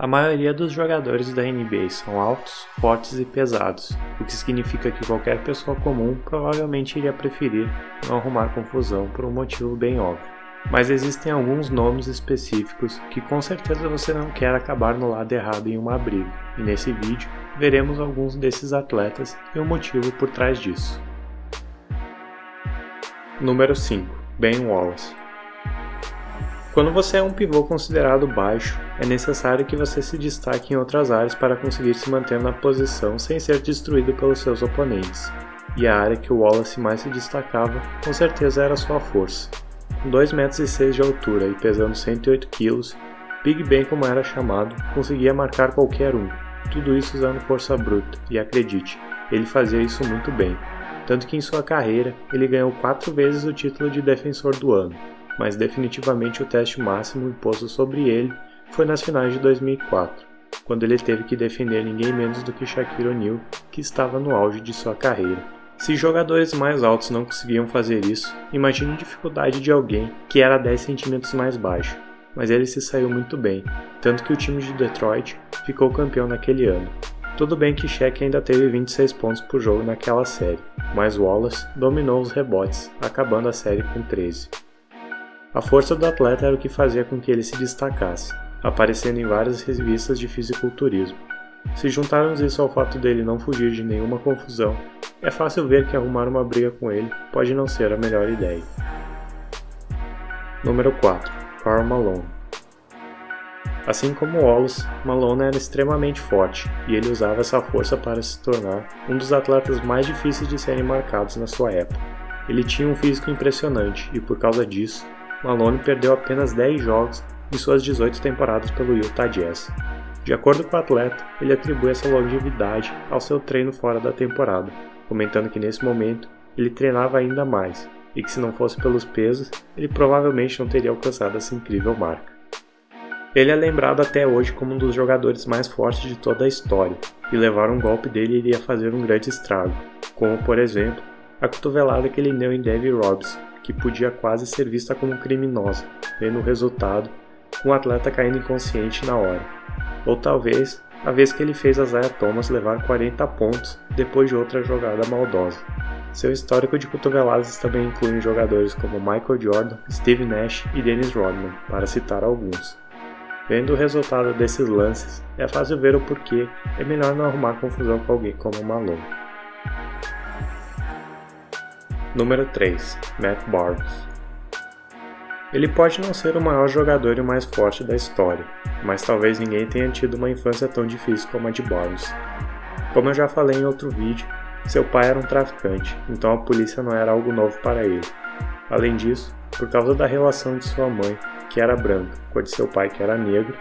A maioria dos jogadores da NBA são altos, fortes e pesados, o que significa que qualquer pessoa comum provavelmente iria preferir não arrumar confusão por um motivo bem óbvio. Mas existem alguns nomes específicos que com certeza você não quer acabar no lado errado em uma briga, e nesse vídeo veremos alguns desses atletas e o motivo por trás disso. Número 5. Ben Wallace. Quando você é um pivô considerado baixo, é necessário que você se destaque em outras áreas para conseguir se manter na posição sem ser destruído pelos seus oponentes. E a área que o Wallace mais se destacava, com certeza era sua força. Com 2,6 metros de altura e pesando 108 kg, Big Ben, como era chamado, conseguia marcar qualquer um, tudo isso usando força bruta, e acredite, ele fazia isso muito bem, tanto que em sua carreira ele ganhou 4 vezes o título de defensor do ano, mas definitivamente o teste máximo imposto sobre ele foi nas finais de 2004, quando ele teve que defender ninguém menos do que Shaquille O'Neal, que estava no auge de sua carreira. Se jogadores mais altos não conseguiam fazer isso, imagine a dificuldade de alguém que era 10 centímetros mais baixo, mas ele se saiu muito bem, tanto que o time de Detroit ficou campeão naquele ano. Tudo bem que Shaq ainda teve 26 pontos por jogo naquela série, mas Wallace dominou os rebotes, acabando a série com 13. A força do atleta era o que fazia com que ele se destacasse, aparecendo em várias revistas de fisiculturismo. Se juntarmos isso ao fato dele não fugir de nenhuma confusão, é fácil ver que arrumar uma briga com ele pode não ser a melhor ideia. Número 4. Karl Malone. Assim como Wallace, Malone era extremamente forte e ele usava essa força para se tornar um dos atletas mais difíceis de serem marcados na sua época. Ele tinha um físico impressionante e, por causa disso, Malone perdeu apenas 10 jogos em suas 18 temporadas pelo Utah Jazz. De acordo com o atleta, ele atribui essa longevidade ao seu treino fora da temporada, comentando que nesse momento ele treinava ainda mais e que se não fosse pelos pesos, ele provavelmente não teria alcançado essa incrível marca. Ele é lembrado até hoje como um dos jogadores mais fortes de toda a história, e levar um golpe dele iria fazer um grande estrago, como por exemplo, a cotovelada que ele deu em David Robinson, que podia quase ser vista como criminosa, vendo o resultado, um atleta caindo inconsciente na hora. Ou talvez, a vez que ele fez a Isaiah Thomas levar 40 pontos depois de outra jogada maldosa. Seu histórico de cotoveladas também inclui jogadores como Michael Jordan, Steve Nash e Dennis Rodman, para citar alguns. Vendo o resultado desses lances, é fácil ver o porquê é melhor não arrumar confusão com alguém como Malone. Número 3. Matt Barnes. Ele pode não ser o maior jogador e o mais forte da história, mas talvez ninguém tenha tido uma infância tão difícil como a de Barnes. Como eu já falei em outro vídeo, seu pai era um traficante, então a polícia não era algo novo para ele. Além disso, por causa da relação de sua mãe, que era branca, com a de seu pai, que era negro,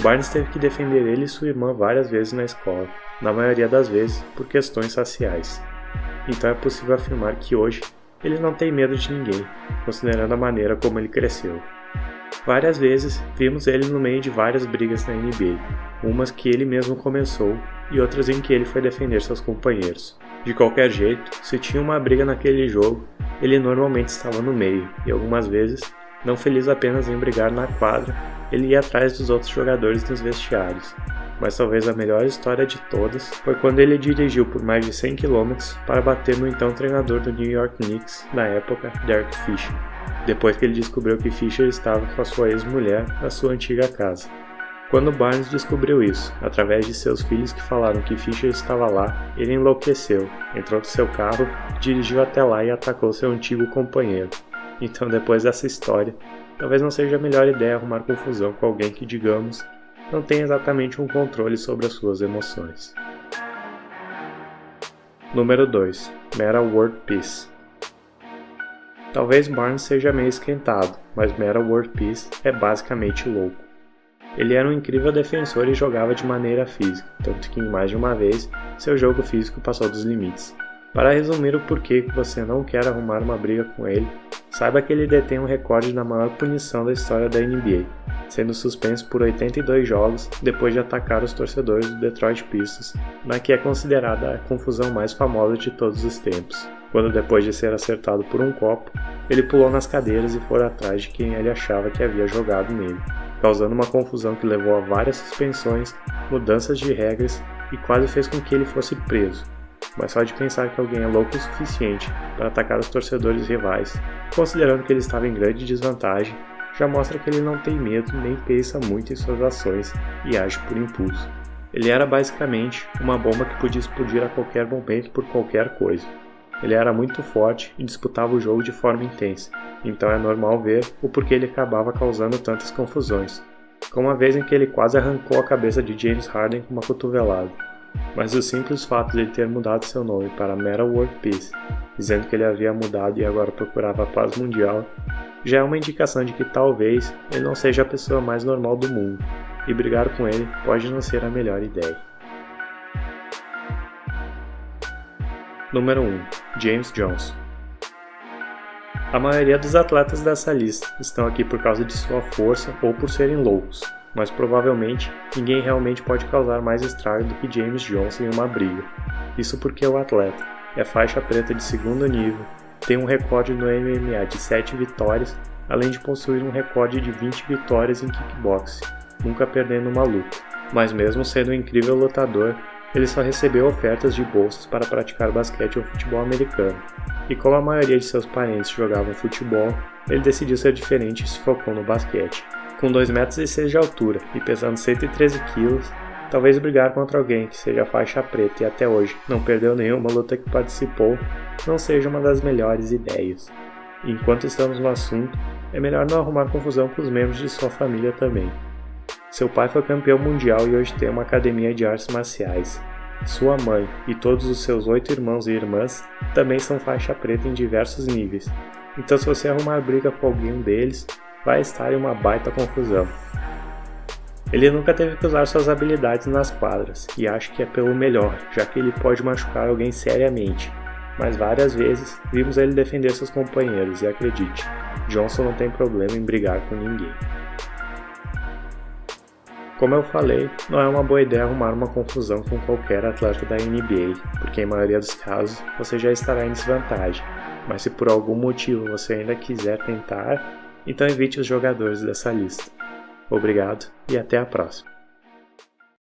Barnes teve que defender ele e sua irmã várias vezes na escola, na maioria das vezes por questões raciais. Então é possível afirmar que hoje ele não tem medo de ninguém, considerando a maneira como ele cresceu. Várias vezes vimos ele no meio de várias brigas na NBA, umas que ele mesmo começou e outras em que ele foi defender seus companheiros. De qualquer jeito, se tinha uma briga naquele jogo, ele normalmente estava no meio e algumas vezes, não feliz apenas em brigar na quadra, ele ia atrás dos outros jogadores nos vestiários. Mas talvez a melhor história de todas foi quando ele dirigiu por mais de 100 km para bater no então treinador do New York Knicks, na época, Derek Fisher, depois que ele descobriu que Fisher estava com a sua ex-mulher na sua antiga casa. Quando Barnes descobriu isso, através de seus filhos que falaram que Fisher estava lá, ele enlouqueceu, entrou no seu carro, dirigiu até lá e atacou seu antigo companheiro. Então, depois dessa história, talvez não seja a melhor ideia arrumar confusão com alguém que, digamos, não tem exatamente um controle sobre as suas emoções. Número 2. Metta World Peace. Talvez Barnes seja meio esquentado, mas Metta World Peace é basicamente louco. Ele era um incrível defensor e jogava de maneira física, tanto que em mais de uma vez seu jogo físico passou dos limites. Para resumir o porquê que você não quer arrumar uma briga com ele, saiba que ele detém um recorde na maior punição da história da NBA, sendo suspenso por 82 jogos depois de atacar os torcedores do Detroit Pistons, na que é considerada a confusão mais famosa de todos os tempos, quando depois de ser acertado por um copo, ele pulou nas cadeiras e foi atrás de quem ele achava que havia jogado nele. causando uma confusão que levou a várias suspensões, mudanças de regras e quase fez com que ele fosse preso. Mas só de pensar que alguém é louco o suficiente para atacar os torcedores rivais, considerando que ele estava em grande desvantagem, já mostra que ele não tem medo nem pensa muito em suas ações e age por impulso. Ele era basicamente uma bomba que podia explodir a qualquer momento por qualquer coisa. Ele era muito forte e disputava o jogo de forma intensa, então é normal ver o porquê ele acabava causando tantas confusões, como a vez em que ele quase arrancou a cabeça de James Harden com uma cotovelada. Mas o simples fato de ele ter mudado seu nome para Metal World Peace, dizendo que ele havia mudado e agora procurava a paz mundial, já é uma indicação de que talvez ele não seja a pessoa mais normal do mundo, e brigar com ele pode não ser a melhor ideia. Número 1. James Johnson. A maioria dos atletas dessa lista estão aqui por causa de sua força ou por serem loucos, mas provavelmente ninguém realmente pode causar mais estrago do que James Johnson em uma briga. Isso porque o atleta é faixa preta de segundo nível, tem um recorde no MMA de 7 vitórias, além de possuir um recorde de 20 vitórias em kickboxing, nunca perdendo uma luta. Mas mesmo sendo um incrível lutador, ele só recebeu ofertas de bolsas para praticar basquete ou futebol americano. E como a maioria de seus parentes jogavam futebol, ele decidiu ser diferente e se focou no basquete. Com 2,6 metros de altura e pesando 113 kg, talvez brigar contra alguém que seja faixa preta e até hoje não perdeu nenhuma luta que participou não seja uma das melhores ideias. E enquanto estamos no assunto, é melhor não arrumar confusão com os membros de sua família também. Seu pai foi campeão mundial e hoje tem uma academia de artes marciais. Sua mãe e todos os seus 8 irmãos e irmãs também são faixa preta em diversos níveis. Então se você arrumar briga com alguém deles, vai estar em uma baita confusão. Ele nunca teve que usar suas habilidades nas quadras, e acho que é pelo melhor, já que ele pode machucar alguém seriamente. Mas várias vezes vimos ele defender seus companheiros, e acredite, Johnson não tem problema em brigar com ninguém. Como eu falei, não é uma boa ideia arrumar uma confusão com qualquer atleta da NBA, porque em maioria dos casos você já estará em desvantagem, mas se por algum motivo você ainda quiser tentar, então evite os jogadores dessa lista. Obrigado e até a próxima.